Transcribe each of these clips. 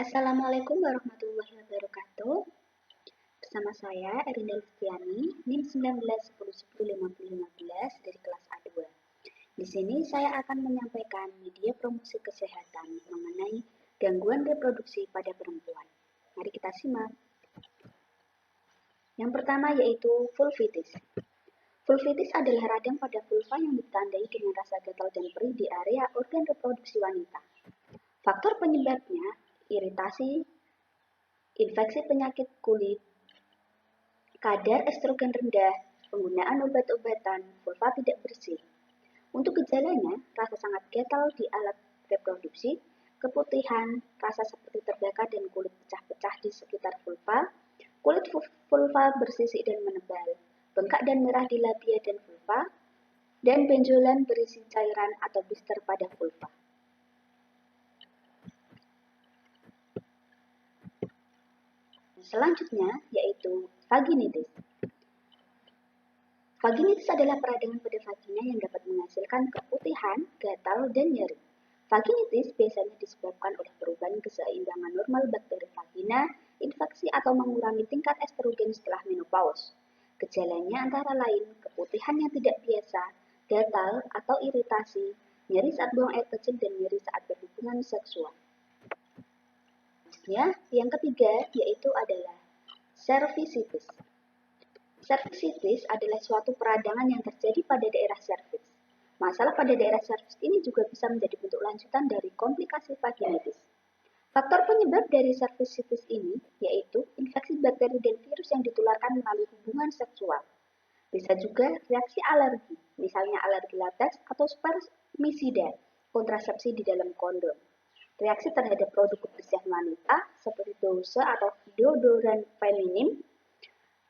Assalamualaikum warahmatullahi wabarakatuh. Bersama saya Erinda Listiani, NIM 1910105015 dari kelas A2. Di sini saya akan menyampaikan media promosi kesehatan mengenai gangguan reproduksi pada perempuan. Mari kita simak. Yang pertama yaitu vulvitis. Vulvitis adalah radang pada vulva yang ditandai dengan rasa gatal dan perih di area organ reproduksi wanita. Faktor penyebabnya iritasi, infeksi penyakit kulit, kadar estrogen rendah, penggunaan obat-obatan, vulva tidak bersih. Untuk gejalanya, rasa sangat gatal di alat reproduksi, keputihan, rasa seperti terbakar dan kulit pecah-pecah di sekitar vulva, kulit vulva bersisik dan menebal, bengkak dan merah di labia dan vulva, dan benjolan berisi cairan atau blister pada vulva. Selanjutnya yaitu vaginitis. Vaginitis adalah peradangan pada vagina yang dapat menghasilkan keputihan, gatal, dan nyeri. Vaginitis biasanya disebabkan oleh perubahan keseimbangan normal bakteri vagina, infeksi atau mengurangi tingkat estrogen setelah menopause. Gejalanya antara lain keputihan yang tidak biasa, gatal atau iritasi, nyeri saat buang air kecil, dan nyeri saat berhubungan seksual. Yang ketiga yaitu adalah cervicitis. Cervicitis adalah suatu peradangan yang terjadi pada daerah serviks. Masalah pada daerah serviks ini juga bisa menjadi bentuk lanjutan dari komplikasi vaginitis. Faktor penyebab dari cervicitis ini yaitu infeksi bakteri dan virus yang ditularkan melalui hubungan seksual. Bisa juga reaksi alergi, misalnya alergi lateks atau spermisida, kontrasepsi di dalam kondom. Reaksi terhadap produk kebersihan wanita seperti dose atau deodoran feminin.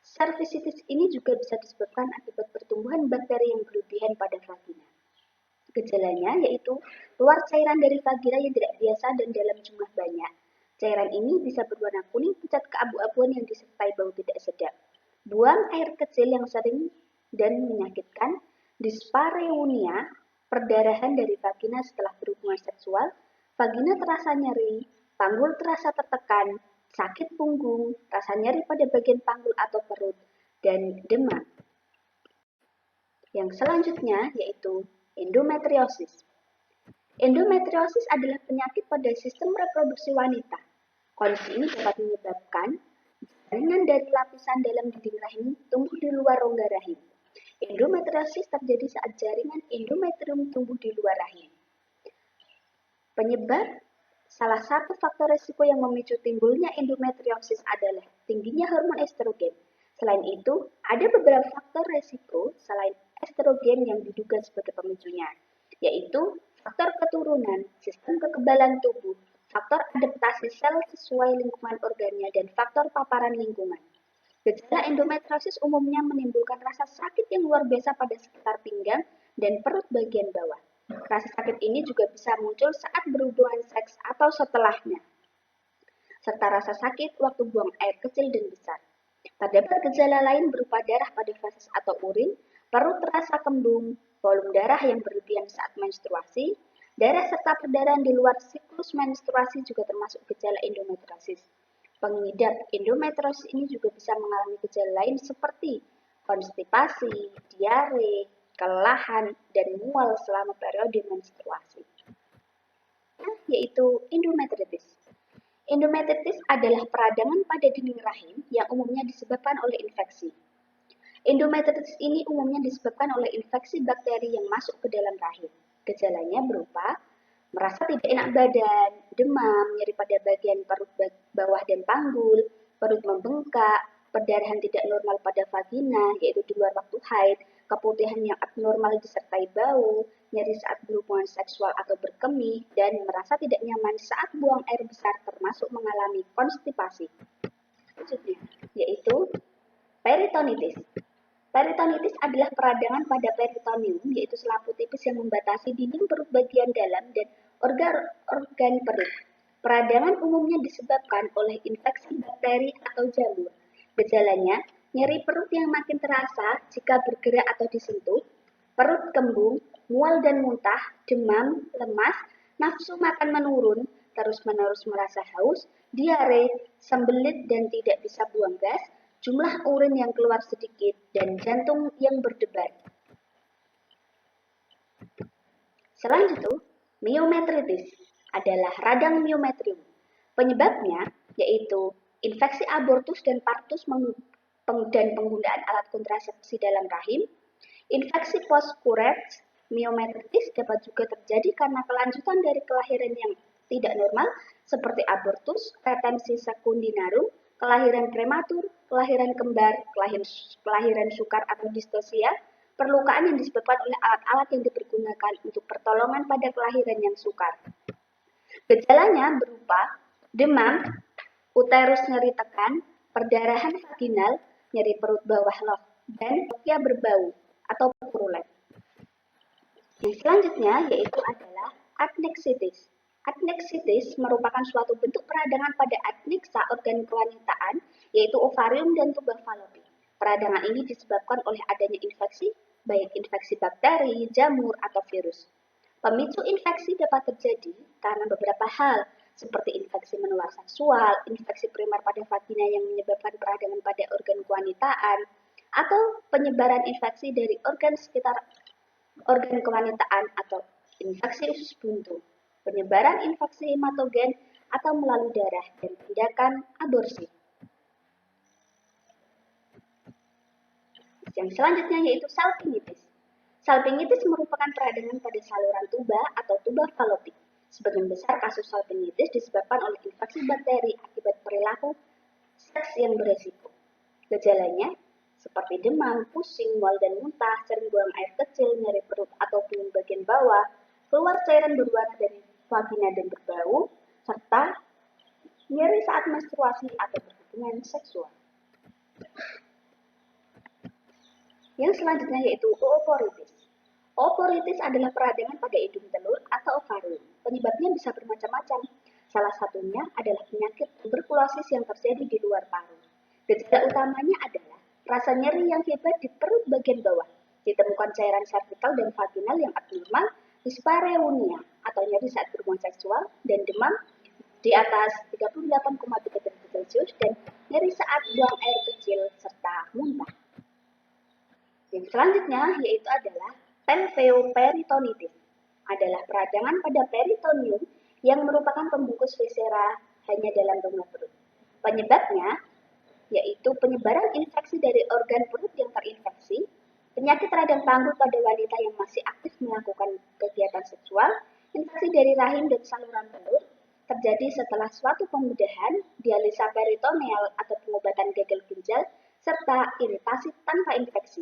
Cervicitis ini juga bisa disebabkan akibat pertumbuhan bakteri yang berlebihan pada vagina. Gejalanya yaitu keluar cairan dari vagina yang tidak biasa dan dalam jumlah banyak. Cairan ini bisa berwarna kuning pucat keabu-abuan yang disertai bau tidak sedap. Buang air kecil yang sering dan menyakitkan, dyspareunia, perdarahan dari vagina setelah berhubungan seksual, vagina terasa nyeri, panggul terasa tertekan, sakit punggung, rasa nyeri pada bagian panggul atau perut, dan demam. Yang selanjutnya yaitu endometriosis. Endometriosis adalah penyakit pada sistem reproduksi wanita. Kondisi ini dapat menyebabkan jaringan dari lapisan dalam dinding rahim tumbuh di luar rongga rahim. Endometriosis terjadi saat jaringan endometrium tumbuh di luar rahim. Penyebab salah satu faktor risiko yang memicu timbulnya endometriosis adalah tingginya hormon estrogen. Selain itu, ada beberapa faktor risiko selain estrogen yang diduga sebagai pemicunya, yaitu faktor keturunan, sistem kekebalan tubuh, faktor adaptasi sel sesuai lingkungan organnya, dan faktor paparan lingkungan. Gejala endometriosis umumnya menimbulkan rasa sakit yang luar biasa pada sekitar pinggang dan perut bagian bawah. Rasa sakit ini juga bisa muncul saat berhubungan seks atau setelahnya, serta rasa sakit waktu buang air kecil dan besar. Terdapat gejala lain berupa darah pada feses atau urin, perut terasa kembung, volume darah yang berlebihan saat menstruasi, darah serta perdarahan di luar siklus menstruasi juga termasuk gejala endometriosis. Pengidap endometriosis ini juga bisa mengalami gejala lain seperti konstipasi, diare, kelelahan, dan mual selama periode menstruasi, yaitu endometritis. Endometritis adalah peradangan pada dinding rahim yang umumnya disebabkan oleh infeksi. Endometritis ini umumnya disebabkan oleh infeksi bakteri yang masuk ke dalam rahim. Gejalanya berupa merasa tidak enak badan, demam, nyeri pada bagian perut bawah dan panggul, perut membengkak, perdarahan tidak normal pada vagina, yaitu di luar waktu haid, keputihan yang abnormal disertai bau, nyeri saat berhubungan seksual atau berkemih, dan merasa tidak nyaman saat buang air besar termasuk mengalami konstipasi. Selanjutnya, yaitu peritonitis. Peritonitis adalah peradangan pada peritoneum, yaitu selaput tipis yang membatasi dinding perut bagian dalam dan organ perut. Peradangan umumnya disebabkan oleh infeksi bakteri atau jamur. Gejalanya, nyeri perut yang makin terasa jika bergerak atau disentuh, perut kembung, mual dan muntah, demam, lemas, nafsu makan menurun, terus-menerus merasa haus, diare, sembelit dan tidak bisa buang gas, jumlah urin yang keluar sedikit, dan jantung yang berdebar. Selanjutnya, myometritis adalah radang myometrium. Penyebabnya yaitu infeksi abortus dan partus dan penggunaan alat kontrasepsi dalam rahim. Infeksi postcurrent myometritis dapat juga terjadi karena kelanjutan dari kelahiran yang tidak normal seperti abortus, retensi secundinarum, kelahiran prematur, kelahiran kembar, kelahiran sukar atau distosia, perlukaan yang disebabkan oleh alat-alat yang dipergunakan untuk pertolongan pada kelahiran yang sukar. Gejalanya berupa demam, uterus nyeri tekan, perdarahan vaginal, nyeri perut bawah loh, dan tokia berbau atau purulen. Yang selanjutnya yaitu adalah adneksitis. Adneksitis merupakan suatu bentuk peradangan pada adnexa organ kewanitaan, yaitu ovarium dan tuba falopi. Peradangan ini disebabkan oleh adanya infeksi, baik infeksi bakteri, jamur, atau virus. Pemicu infeksi dapat terjadi karena beberapa hal, seperti infeksi menular seksual, infeksi primer pada vagina yang menyebabkan peradangan pada organ kewanitaan, atau penyebaran infeksi dari organ sekitar organ kewanitaan atau infeksi usus buntu, penyebaran infeksi hematogen atau melalui darah, dan tindakan aborsi. Yang selanjutnya yaitu salpingitis. Salpingitis merupakan peradangan pada saluran tuba atau tuba falopik. Sebagian besar kasus salpingitis disebabkan oleh infeksi bakteri akibat perilaku seks yang beresiko. Gejalanya seperti demam, pusing, mual dan muntah, sering buang air kecil, nyeri perut atau pelung bagian bawah, keluar cairan berwarna dari vagina dan berbau, serta nyeri saat menstruasi atau berhubungan seksual. Yang selanjutnya yaitu ooporitis. Ooporitis adalah peradangan pada hidung telur atau ovarium. Penyebabnya bisa bermacam-macam. Salah satunya adalah penyakit tuberkulosis yang terjadi di luar paru. Gejala utamanya adalah rasa nyeri yang hebat di perut bagian bawah, ditemukan cairan servikal dan vaginal yang abnormal, dyspareunia atau nyeri saat berhubungan seksual, dan demam di atas 38,3 derajat Celcius dan nyeri saat buang air kecil serta muntah. Yang selanjutnya yaitu adalah pelveoperitonitis. Adalah peradangan pada peritoneum yang merupakan pembungkus viscera hanya dalam rongga perut. Penyebabnya yaitu penyebaran infeksi dari organ perut yang terinfeksi, penyakit radang panggul pada wanita yang masih aktif melakukan kegiatan seksual, infeksi dari rahim dan saluran telur, terjadi setelah suatu pembedahan, dialisa peritoneal atau pengobatan gagal ginjal, serta iritasi tanpa infeksi.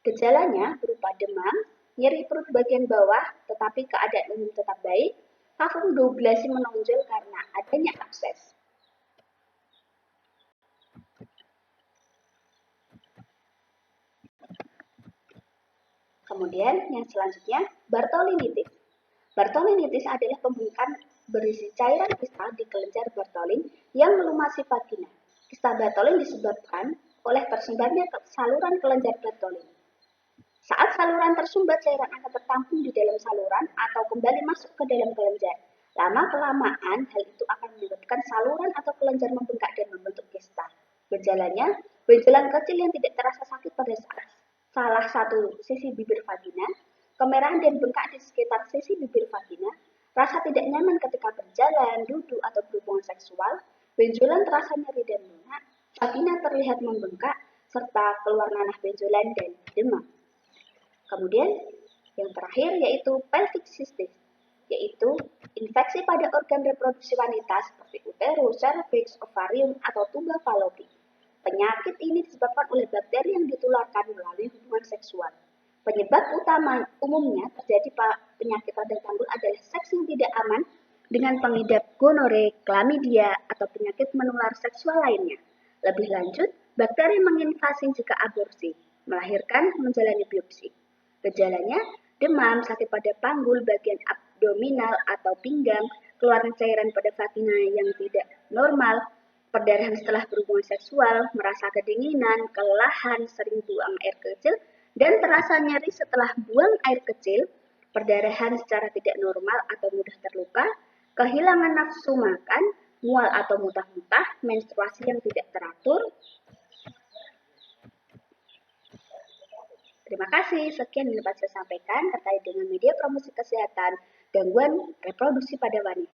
Gejalanya berupa demam, nyeri perut bagian bawah, tetapi keadaan umum tetap baik, vakuumdoglasi menonjol karena adanya abses. Kemudian yang selanjutnya, Bartholinitis. Bartholinitis adalah pembengkakan berisi cairan kista di kelenjar Bartholin yang melumasi vagina. Kista Bartholin disebabkan oleh tersumbatnya saluran kelenjar Bartholin. Saat saluran tersumbat, cairan akan tertampung di dalam saluran atau kembali masuk ke dalam kelenjar. Lama-kelamaan, hal itu akan menyebabkan saluran atau kelenjar membengkak dan membentuk kista. Gejalanya, benjolan kecil yang tidak terasa sakit pada salah satu sisi bibir vagina, kemerahan dan bengkak di sekitar sisi bibir vagina, rasa tidak nyaman ketika berjalan, duduk, atau berhubungan seksual, benjolan terasa nyeri dan lunak, vagina terlihat membengkak, serta keluar nanah benjolan dan demam. Kemudian yang terakhir yaitu pelvic cystis, yaitu infeksi pada organ reproduksi wanita seperti uterus, cervix, ovarium, atau tuba falopi. Penyakit ini disebabkan oleh bakteri yang ditularkan melalui hubungan seksual. Penyebab utama umumnya terjadi penyakit radang panggul adalah seks yang tidak aman dengan pengidap gonore, chlamydia, atau penyakit menular seksual lainnya. Lebih lanjut, bakteri menginvasi jika aborsi, melahirkan, menjalani biopsi. Gejalanya, demam, sakit pada panggul bagian abdominal atau pinggang, keluaran cairan pada vagina yang tidak normal, perdarahan setelah berhubungan seksual, merasa kedinginan, kelelahan, sering buang air kecil, dan terasa nyeri setelah buang air kecil, perdarahan secara tidak normal atau mudah terluka, kehilangan nafsu makan, mual atau muntah-muntah, menstruasi yang tidak teratur. Terima kasih, sekian yang dapat saya sampaikan terkait dengan media promosi kesehatan, gangguan reproduksi pada wanita.